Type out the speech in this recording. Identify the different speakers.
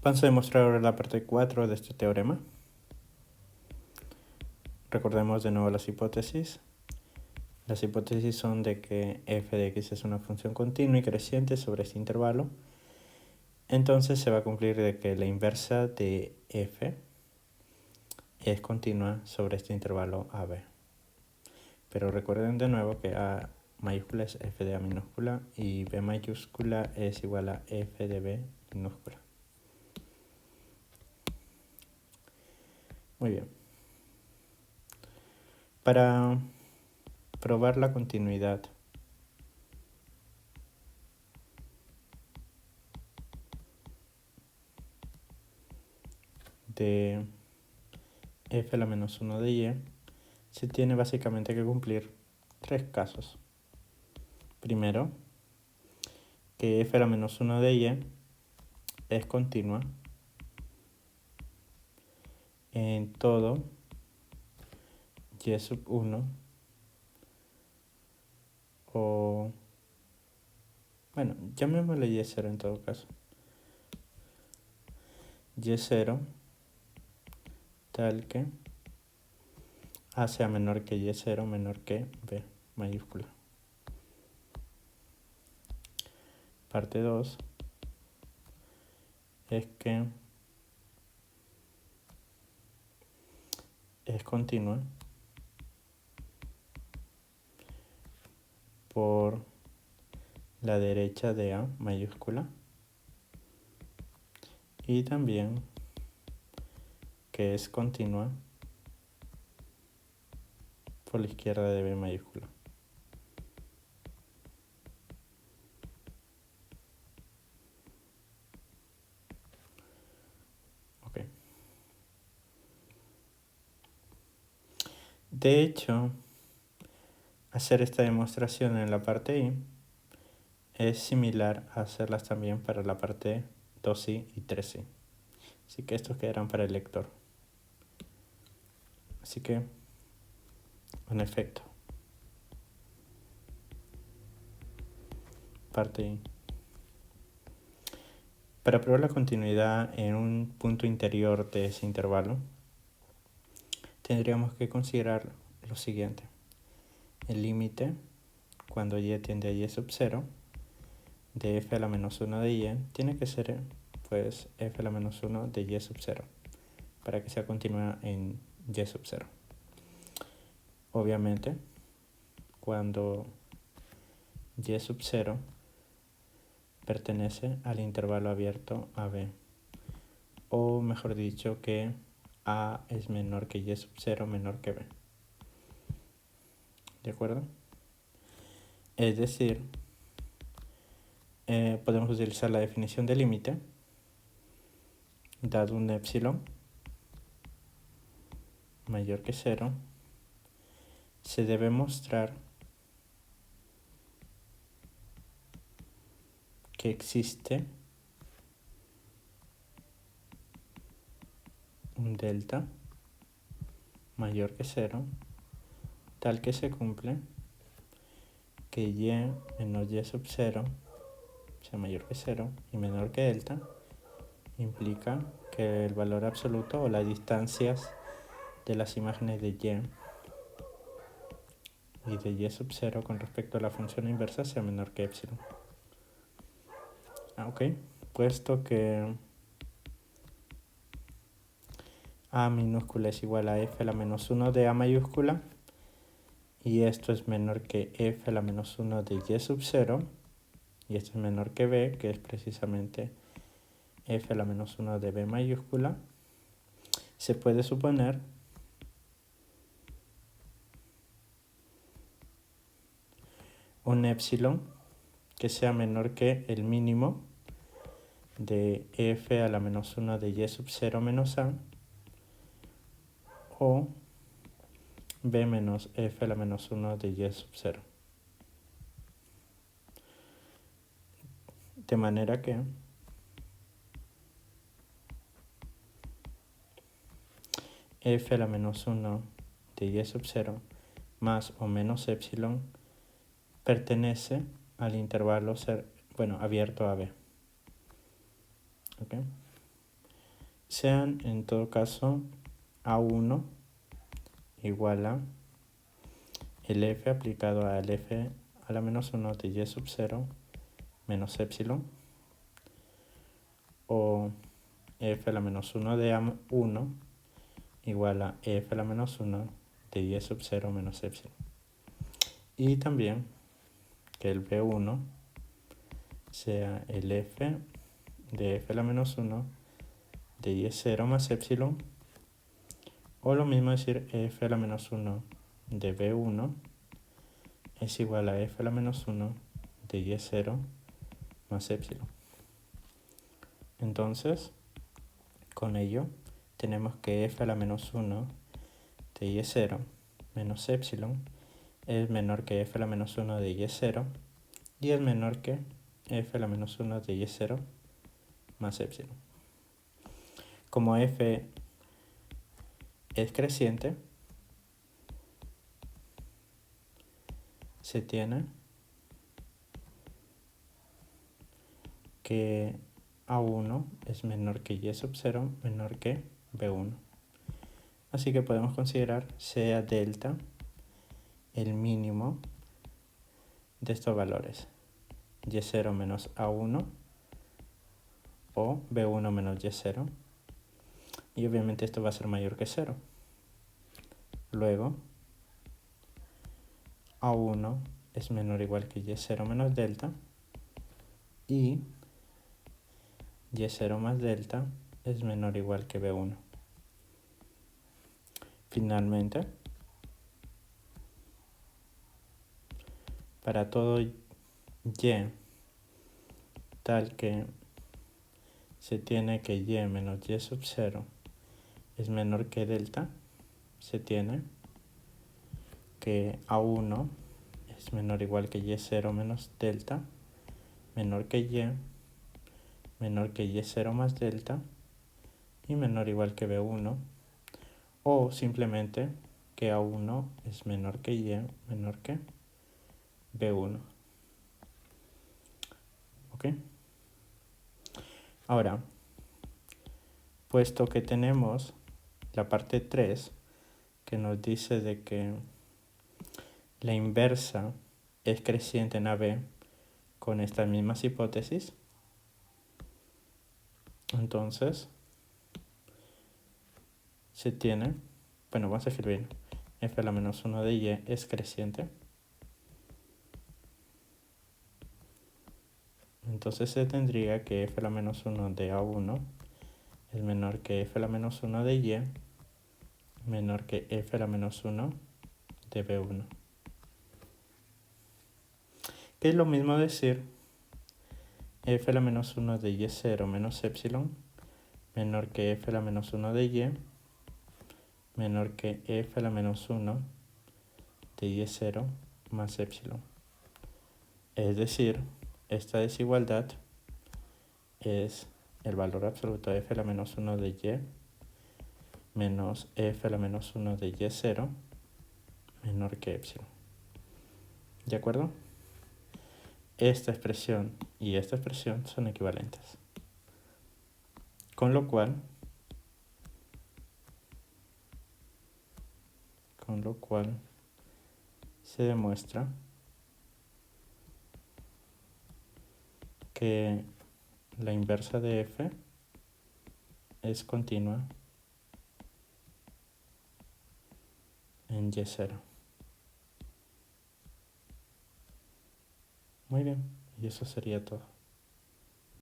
Speaker 1: Vamos a demostrar ahora la parte 4 de este teorema. Recordemos de nuevo las hipótesis. Las hipótesis son de que f de x es una función continua y creciente sobre este intervalo. Entonces se va a cumplir de que la inversa de f es continua sobre este intervalo AB. Pero recuerden de nuevo que A mayúscula es f de A minúscula y B mayúscula es igual a f de B minúscula. Muy bien. Para probar la continuidad de f a la menos 1 de y, se tiene básicamente que cumplir tres casos. Primero, que f a la menos 1 de y es continua en todo y sub 1 o, bueno, llamémosle y0 en todo caso. Y0 tal que A sea menor que y0 menor que B mayúscula. Parte 2 es que es continua por la derecha de A mayúscula y también que es continua por la izquierda de B mayúscula. Ok. De hecho, hacer esta demostración en la parte I es similar a hacerlas también para la parte 2i y 3i. Así que estos quedarán para el lector. Así que, en efecto, parte I. Para probar la continuidad en un punto interior de ese intervalo, tendríamos que considerar lo siguiente. El límite, cuando y tiende a y sub 0, de f a la menos 1 de y, tiene que ser pues f a la menos 1 de y sub 0, para que sea continua en y sub 0. Obviamente, cuando y sub 0 pertenece al intervalo abierto AB, o mejor dicho que A es menor que y sub 0 menor que B. ¿De acuerdo? Es decir, podemos utilizar la definición de límite, dado un epsilon mayor que 0, se debe mostrar que existe un delta mayor que 0, tal que se cumple que y menos y sub 0 sea mayor que 0 y menor que delta, implica que el valor absoluto o las distancias de las imágenes de y de y sub 0 con respecto a la función inversa sea menor que epsilon. Ok, puesto que A minúscula es igual a f a la menos 1 de A mayúscula y esto es menor que f a la menos 1 de y sub 0 y esto es menor que B, que es precisamente f a la menos 1 de B mayúscula, se puede suponer un epsilon que sea menor que el mínimo de f a la menos 1 de y sub 0 menos A o B menos f a la menos 1 de y sub 0. De manera que f a la menos 1 de y sub 0 más o menos epsilon pertenece al intervalo abierto a B. ¿Okay? sean en todo caso A1 igual a el f aplicado al f a la menos 1 de y sub 0 menos epsilon, o f a la menos 1 de A1 igual a f a la menos 1 de y sub 0 menos epsilon. Y también que el b1 sea el f de f a la menos 1 de y0 más epsilon, o lo mismo decir f a la menos 1 de b1 es igual a f a la menos 1 de y0 más epsilon. Entonces, con ello, tenemos que f a la menos 1 de y0 menos epsilon es menor que f a la menos 1 de y0 y es menor que f a la menos 1 de y0 más epsilon. Como f es creciente, se tiene que A1 es menor que y sub 0 menor que B1. Así que podemos considerar sea delta el mínimo de estos valores, y0 menos A1 o B1 menos y0, y obviamente esto va a ser mayor que 0. Luego, A1 es menor o igual que y0 menos delta, y y0 más delta es menor o igual que B1. Finalmente, para todo y tal que se tiene que y menos y sub 0 es menor que delta, se tiene que A1 es menor o igual que y0 menos delta, menor que y, menor que y0 más delta y menor o igual que B1, o simplemente que A1 es menor que y, menor que B1. ¿Ok? Ahora, puesto que tenemos la parte 3 que nos dice de que la inversa es creciente en AB con estas mismas hipótesis, entonces se tiene, bueno, vamos a escribir f a la menos 1 de y es creciente. Entonces se tendría que f a la menos 1 de A1 es menor que f a la menos 1 de y menor que f a la menos 1 de B1. Que es lo mismo decir f a la menos 1 de y0 menos epsilon menor que f a la menos 1 de y menor que f a la menos 1 de y0 más epsilon. Es decir, esta desigualdad es el valor absoluto de f a la menos 1 de y menos f a la menos 1 de y0 menor que epsilon. ¿De acuerdo? Esta expresión y esta expresión son equivalentes. Con lo cual se demuestra que la inversa de f es continua en y0. Muy bien, y eso sería todo.